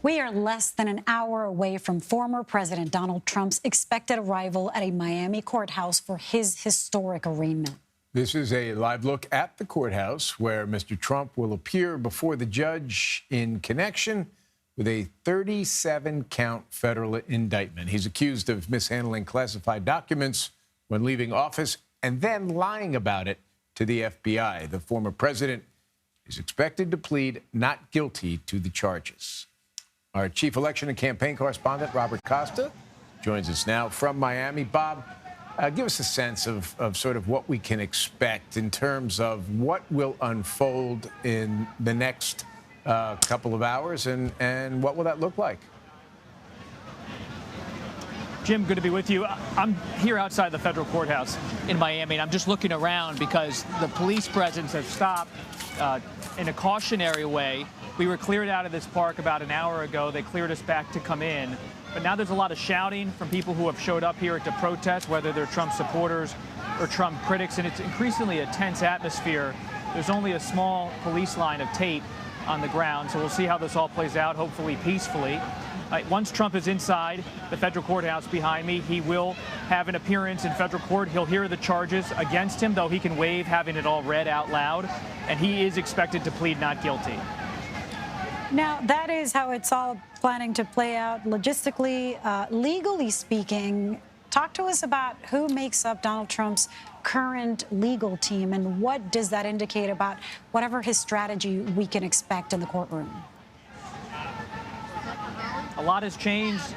We are less than an hour away from former President Donald Trump's expected arrival at a Miami courthouse for his historic arraignment. This is a live look at the courthouse where Mr. Trump will appear before the judge in connection with a 37-count federal indictment. He's accused of mishandling classified documents when leaving office and then lying about it to the FBI. The former president is expected to plead not guilty to the charges. Our chief election and campaign correspondent, Robert Costa, joins us now from Miami. Bob, give us a sense of sort of what we can expect in terms of what will unfold in the next couple of hours, and what will that look like? Jim, good to be with you. I'm here outside the federal courthouse in Miami, and I'm just looking around because the police presence has stopped in a cautionary way. We were cleared out of this park about an hour ago. They cleared us back to come in. But now there's a lot of shouting from people who have showed up here to protest, whether they're Trump supporters or Trump critics, and it's increasingly a tense atmosphere. There's only a small police line of tape on the ground, so we'll see how this all plays out, hopefully peacefully. Once Trump is inside the federal courthouse behind me, he will have an appearance in federal court. He'll hear the charges against him, though he can waive having it all read out loud, and he is expected to plead not guilty. Now, that is how it's all planning to play out logistically. Legally speaking, talk to us about who makes up Donald Trump's current legal team and what does that indicate about whatever his strategy we can expect in the courtroom. A lot has changed,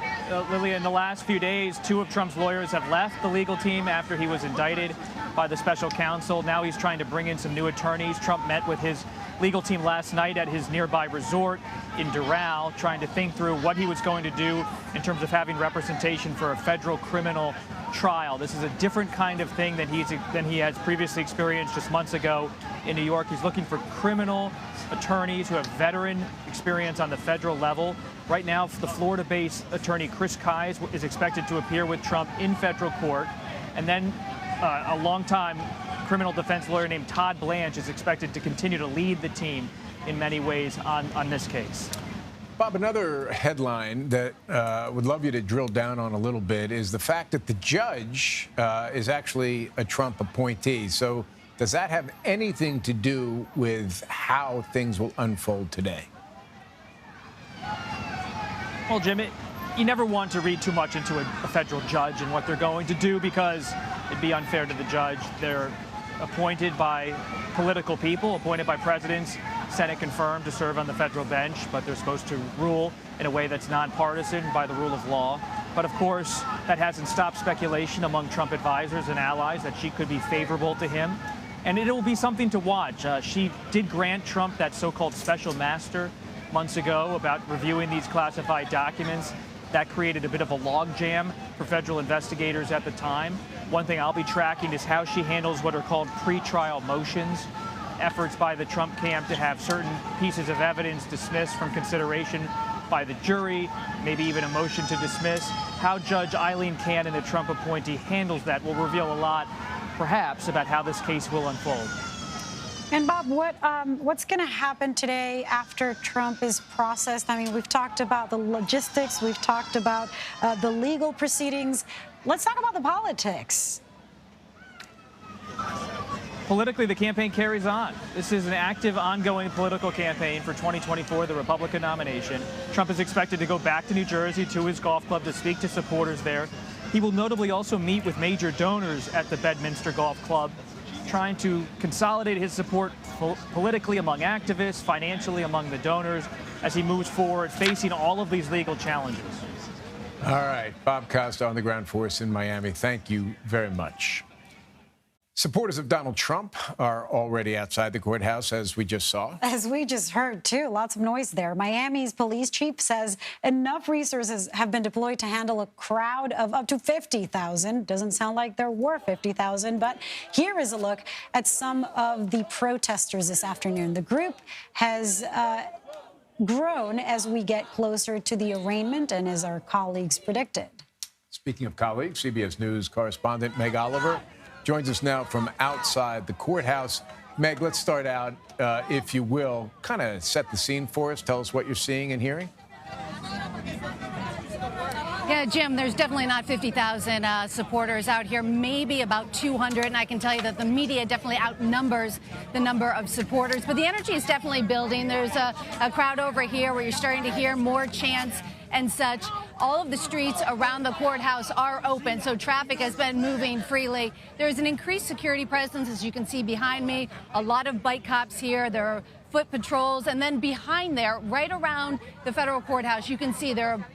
Lily, in the last few days. Two of Trump's lawyers have left the legal team after he was indicted by the special counsel. Now he's trying to bring in some new attorneys. Trump met with his legal team last night at his nearby resort in Doral, trying to think through what he was going to do in terms of having representation for a federal criminal trial. This is a different kind of thing than he has previously experienced just months ago in New York. He's looking for criminal attorneys who have veteran experience on the federal level. Right now, the Florida-based attorney Chris Kise is expected to appear with Trump in federal court. And then a longtime criminal defense lawyer named Todd Blanche is expected to continue to lead the team in many ways on this case. Bob, another headline that would love you to drill down on a little bit is the fact that the judge is actually a Trump appointee. So does that have anything to do with how things will unfold today? Well, Jim, you never want to read too much into a federal judge and what they're going to do because it'd be unfair to the judge. They're appointed by political people, appointed by presidents, Senate confirmed to serve on the federal bench, but they're supposed to rule in a way that's nonpartisan by the rule of law. But of course, that hasn't stopped speculation among Trump advisors and allies that she could be favorable to him. And it will be something to watch. She did grant Trump that so-called special master months ago about reviewing these classified documents. That created a bit of a logjam for federal investigators at the time. One thing I'll be tracking is how she handles what are called pretrial motions, efforts by the Trump camp to have certain pieces of evidence dismissed from consideration by the jury, maybe even a motion to dismiss. How Judge Eileen Cannon, the Trump appointee, handles that will reveal a lot, perhaps, about how this case will unfold. And Bob, what's going to happen today after Trump is processed? I mean, we've talked about the logistics. We've talked about the legal proceedings. Let's talk about the politics. Politically, the campaign carries on. This is an active, ongoing political campaign for 2024, the Republican nomination. Trump is expected to go back to New Jersey to his golf club to speak to supporters there. He will notably also meet with major donors at the Bedminster Golf Club, trying to consolidate his support politically among activists, financially among the donors, as he moves forward, facing all of these legal challenges. All right, Bob Costa on the ground for us in Miami. Thank you very much. Supporters of Donald Trump are already outside the courthouse, as we just saw. As we just heard, too. Lots of noise there. Miami's police chief says enough resources have been deployed to handle a crowd of up to 50,000. Doesn't sound like there were 50,000, but here is a look at some of the protesters this afternoon. The group has grown as we get closer to the arraignment and as our colleagues predicted. Speaking of colleagues, CBS News correspondent Meg Oliver joins us now from outside the courthouse. Meg, let's start out, if you will, kind of set the scene for us. Tell us what you're seeing and hearing. Jim, there's definitely not 50,000 supporters out here, maybe about 200. And I can tell you that the media definitely outnumbers the number of supporters. But the energy is definitely building. There's a crowd over here where you're starting to hear more chants and such. All of the streets around the courthouse are open, so traffic has been moving freely. There's an increased security presence, as you can see behind me. A lot of bike cops here. There are foot patrols. And then behind there, right around the federal courthouse, you can see there are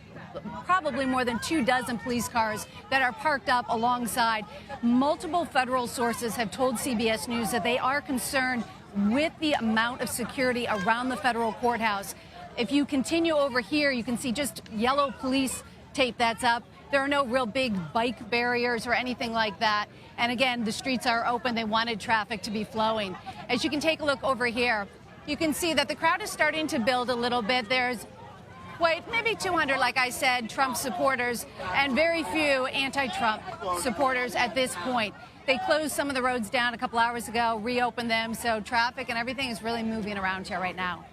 probably more than 24 police cars that are parked up alongside. Multiple federal sources have told CBS News that they are concerned with the amount of security around the federal courthouse. If you continue over here, you can see just yellow police tape that's up. There are no real big bike barriers or anything like that. And again, the streets are open. They wanted traffic to be flowing. As you can take a look over here, you can see that the crowd is starting to build a little bit. There's maybe 200, like I said, Trump supporters, and very few anti-Trump supporters at this point. They closed some of the roads down a couple hours ago, reopened them, so traffic and everything is really moving around here right now.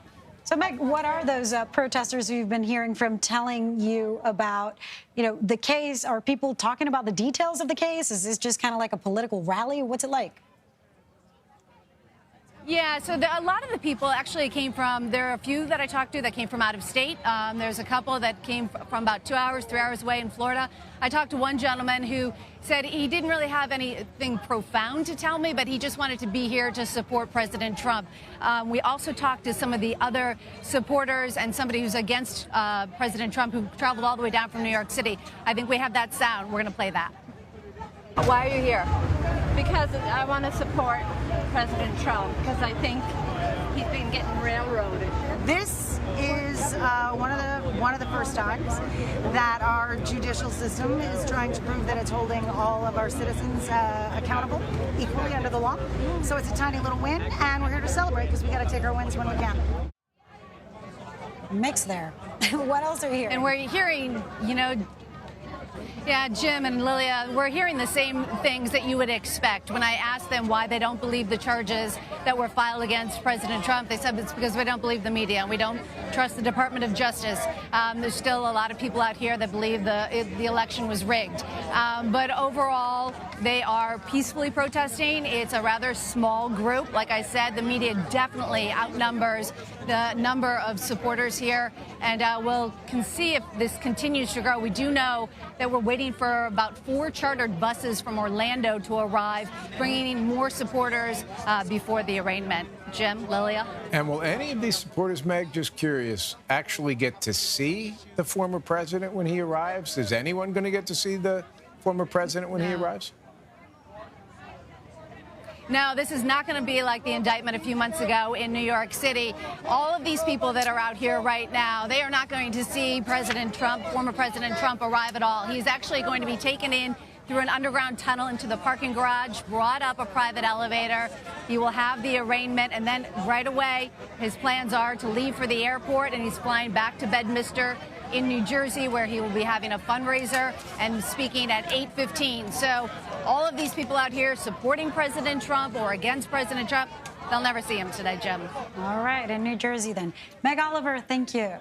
So, Meg, what are those protesters who you've been hearing from telling you about, the case? Are people talking about the details of the case? Is this just kind of like a political rally? What's it like? Yeah, so a lot of the people actually came from, there are a few that I talked to that came from out of state. There's a couple that came from about 2 hours, 3 hours away in Florida. I talked to one gentleman who said he didn't really have anything profound to tell me, but he just wanted to be here to support President Trump. We also talked to some of the other supporters and somebody who's against President Trump who traveled all the way down from New York City. I think we have that sound. We're going to play that. Why are you here? Because I want to support President Trump, because I think he's been getting railroaded. This is one of the first times that our judicial system is trying to prove that it's holding all of our citizens accountable equally under the law. So it's a tiny little win, and we're here to celebrate because we got to take our wins when we can. Mix there. What else are you hearing? And we're hearing, yeah, Jim and Lilia, we're hearing the same things that you would expect. When I asked them why they don't believe the charges that were filed against President Trump, they said it's because we don't believe the media and we don't trust the Department of Justice. There's still a lot of people out here that believe the election was rigged. But overall, they are peacefully protesting. It's a rather small group. Like I said, the media definitely outnumbers the number of supporters here. And we'll see if this continues to grow. We do know that we're waiting for about 4 chartered buses from Orlando to arrive, bringing in more supporters before the arraignment. Jim, Lilia? And will any of these supporters, Meg, just curious, actually get to see the former president when he arrives? Is anyone going to get to see the former president when he arrives? No, this is not going to be like the indictment a few months ago in New York City. All of these people that are out here right now, they are not going to see President Trump, former President Trump, arrive at all. He's actually going to be taken in through an underground tunnel into the parking garage, brought up a private elevator. He will have the arraignment, and then right away, his plans are to leave for the airport, and he's flying back to Bedminster in New Jersey, where he will be having a fundraiser and speaking at 8:15. So all of these people out here supporting President Trump or against President Trump, they'll never see him today, Jim. All right, in New Jersey then. Meg Oliver, thank you.